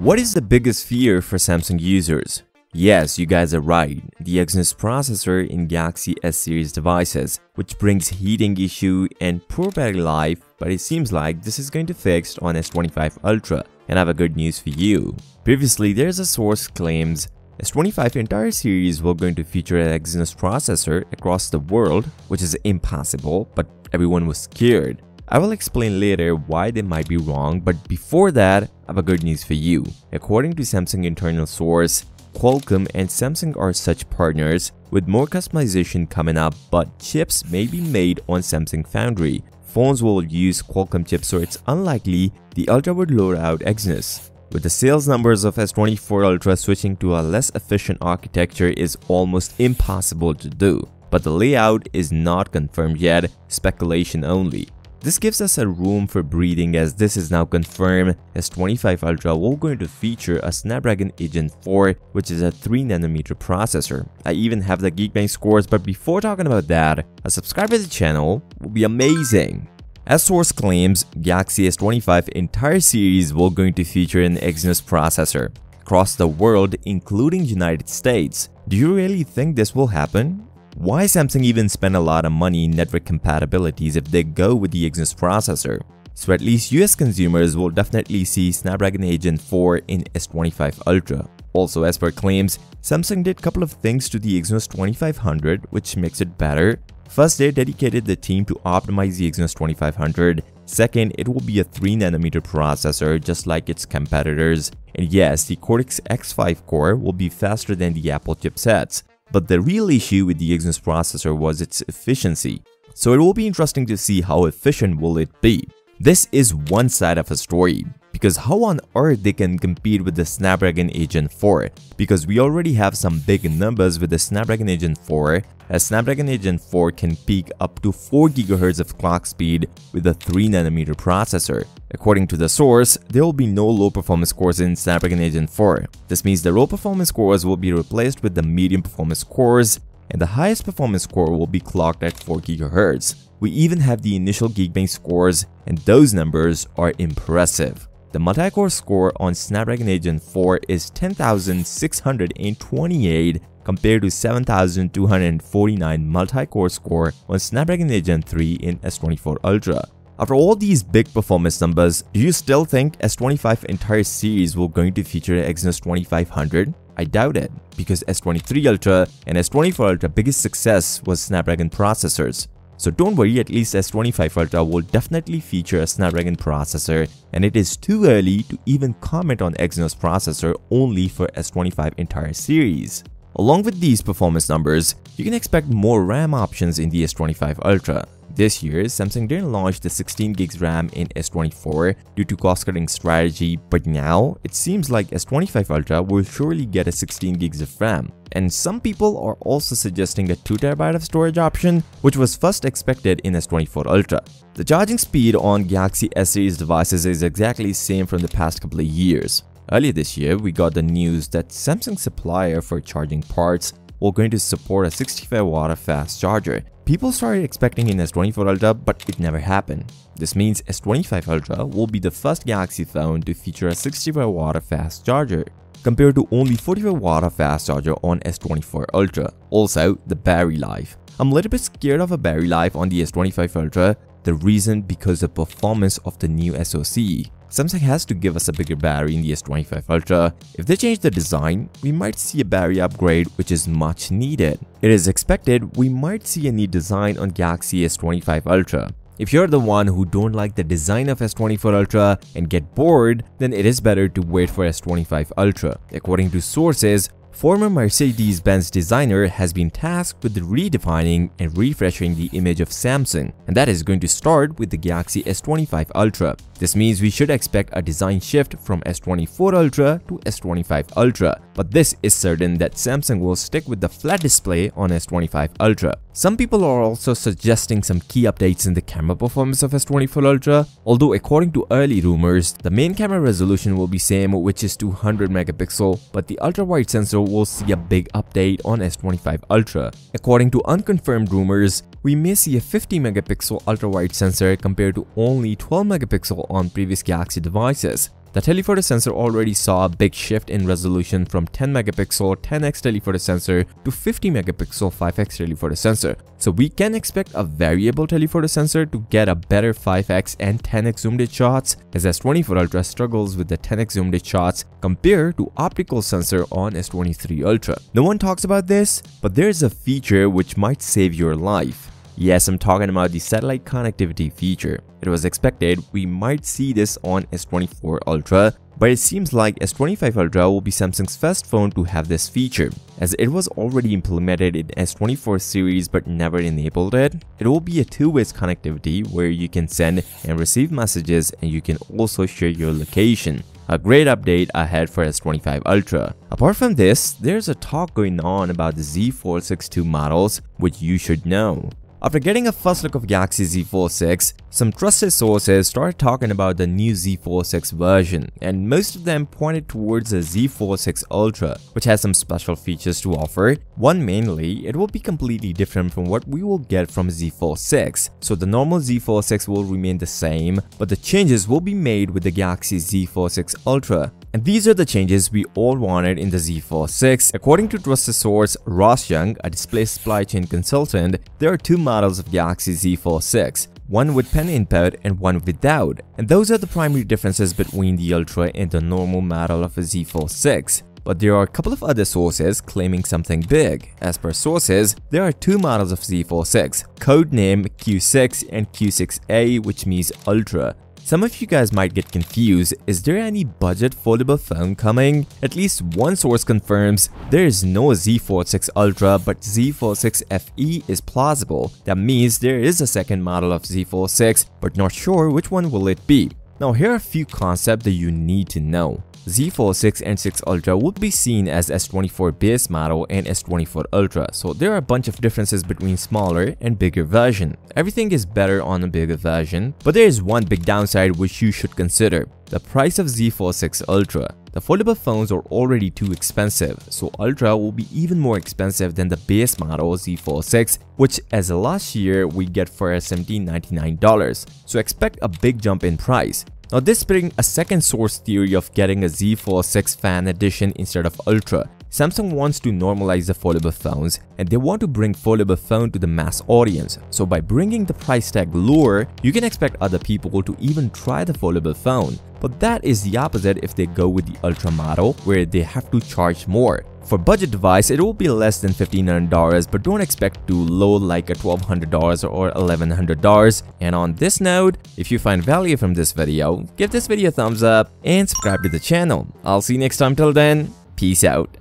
What is the biggest fear for Samsung users? Yes, you guys are right, the Exynos processor in Galaxy S series devices, which brings heating issue and poor battery life, but it seems like this is going to fix on S25 Ultra, and I have a good news for you. Previously, there's a source claims S25 entire series were going to feature an Exynos processor across the world, which is impossible, but everyone was scared. I will explain later why they might be wrong, but before that, I have a good news for you. According to Samsung internal source, Qualcomm and Samsung are such partners with more customization coming up, but chips may be made on Samsung Foundry. Phones will use Qualcomm chips, so it's unlikely the Ultra would load out Exynos. With the sales numbers of S24 Ultra switching to a less efficient architecture is almost impossible to do, but the layout is not confirmed yet, speculation only. This gives us a room for breathing as this is now confirmed. S25 Ultra will going to feature a Snapdragon 8 Gen 4, which is a 3nm processor. I even have the Geekbench scores, but before talking about that, a subscribe to the channel will be amazing. As source claims, Galaxy S25 entire series will going to feature an Exynos processor across the world, including United States. Do you really think this will happen? Why Samsung even spend a lot of money in network compatibilities if they go with the Exynos processor? So at least US consumers will definitely see Snapdragon 8 Gen 4 in S25 Ultra. Also, as per claims, Samsung did a couple of things to the Exynos 2500 which makes it better. First, they dedicated the team to optimize the Exynos 2500. Second, it will be a 3nm processor just like its competitors. And yes, the Cortex X5 core will be faster than the Apple chipsets. But the real issue with the Exynos processor was its efficiency. So it will be interesting to see how efficient will it be. This is one side of a story, because how on earth they can compete with the Snapdragon 8 Gen 4? Because we already have some big numbers with the Snapdragon 8 Gen 4, as Snapdragon 8 Gen 4 can peak up to 4 GHz of clock speed with a 3nm processor. According to the source, there will be no low performance cores in Snapdragon 8 Gen 4. This means the low performance cores will be replaced with the medium performance cores, and the highest performance core will be clocked at 4 GHz. We even have the initial Geekbench scores, and those numbers are impressive. The multi-core score on Snapdragon 8 Gen 4 is 10,628 compared to 7,249 multi-core score on Snapdragon 8 Gen 3 in S24 Ultra. After all these big performance numbers, do you still think S25 entire series will going to feature Exynos 2500? I doubt it, because S23 Ultra and S24 Ultra biggest success was Snapdragon processors. So don't worry, at least S25 Ultra will definitely feature a Snapdragon processor, and it is too early to even comment on Exynos processor only for S25 entire series. Along with these performance numbers, you can expect more RAM options in the S25 Ultra. This year, Samsung didn't launch the 16GB RAM in S24 due to cost-cutting strategy, but now it seems like S25 Ultra will surely get a 16GB of RAM. And some people are also suggesting a 2TB of storage option, which was first expected in S24 Ultra. The charging speed on Galaxy S series devices is exactly the same from the past couple of years. Earlier this year, we got the news that Samsung supplier for charging parts will going to support a 65W fast charger. People started expecting in S24 Ultra, but it never happened. This means S25 Ultra will be the first Galaxy phone to feature a 65W fast charger, compared to only 45W fast charger on S24 Ultra. Also, the battery life. I'm a little bit scared of a battery life on the S25 Ultra. The reason because the performance of the new SoC. Samsung has to give us a bigger battery in the S25 Ultra. If they change the design, we might see a battery upgrade, which is much needed. It is expected we might see a new design on Galaxy S25 Ultra. If you're the one who don't like the design of S24 Ultra and get bored, then it is better to wait for S25 Ultra. According to sources, former Mercedes-Benz designer has been tasked with redefining and refreshing the image of Samsung, and that is going to start with the Galaxy S25 Ultra. This means we should expect a design shift from S24 Ultra to S25 Ultra, but this is certain that Samsung will stick with the flat display on S25 Ultra. Some people are also suggesting some key updates in the camera performance of S24 Ultra, although according to early rumors, the main camera resolution will be same, which is 200 megapixel, but the ultra-wide sensor will see a big update on S25 Ultra. According to unconfirmed rumors, we may see a 50 megapixel ultra-wide sensor compared to only 12 megapixel on previous Galaxy devices. The telephoto sensor already saw a big shift in resolution from 10 megapixel 10x telephoto sensor to 50 megapixel 5x telephoto sensor. So we can expect a variable telephoto sensor to get a better 5x and 10x zoomed in shots, as S25 Ultra struggles with the 10x zoomed in shots compared to optical sensor on S23 Ultra. No one talks about this, but there's a feature which might save your life. Yes, I'm talking about the satellite connectivity feature. It was expected we might see this on S24 Ultra, but it seems like S25 Ultra will be Samsung's first phone to have this feature, as it was already implemented in S24 series but never enabled it. It will be a two-way connectivity where you can send and receive messages, and you can also share your location. A great update ahead for S25 Ultra. Apart from this, there's a talk going on about the Z Fold 6 II models, which you should know. After getting a first look of Galaxy Z Fold 6, some trusted sources started talking about the new Z Fold 6 version, and most of them pointed towards the Z Fold 6 Ultra, which has some special features to offer. One mainly, it will be completely different from what we will get from Z Fold 6. So the normal Z Fold 6 will remain the same, but the changes will be made with the Galaxy Z Fold 6 Ultra. And these are the changes we all wanted in the Z Fold 6. According to trusted source Ross Young, a display supply chain consultant, there are two models of Galaxy Z Fold 6, one with pen input and one without, and those are the primary differences between the Ultra and the normal model of a Z Fold 6. But there are a couple of other sources claiming something big. As per sources, there are two models of Z Fold 6, codename Q6 and Q6A, which means Ultra. Some of you guys might get confused. Is there any budget foldable phone coming? At least one source confirms there is no Z Fold 6 Ultra, but Z Fold 6 FE is plausible. That means there is a second model of Z Fold 6, but not sure which one will it be. Now here are a few concepts that you need to know. Z Fold 6 and 6 Ultra would be seen as S24 base model and S24 Ultra, so there are a bunch of differences between smaller and bigger version. Everything is better on a bigger version, but there is one big downside which you should consider: the price of Z Fold 6 Ultra. The foldable phones are already too expensive, so Ultra will be even more expensive than the base model Z Fold 6, which as of last year we get for $1,799. So expect a big jump in price. Now this brings a second source theory of getting a Z Fold 6 Fan Edition instead of Ultra. Samsung wants to normalize the foldable phones, and they want to bring foldable phone to the mass audience. So by bringing the price tag lower, you can expect other people to even try the foldable phone. But that is the opposite if they go with the Ultra model, where they have to charge more. For budget device, it will be less than $1,500, but don't expect to load like a $1,200 or $1,100. And on this note, if you find value from this video, give this video a thumbs up and subscribe to the channel. I'll see you next time. Till then, peace out.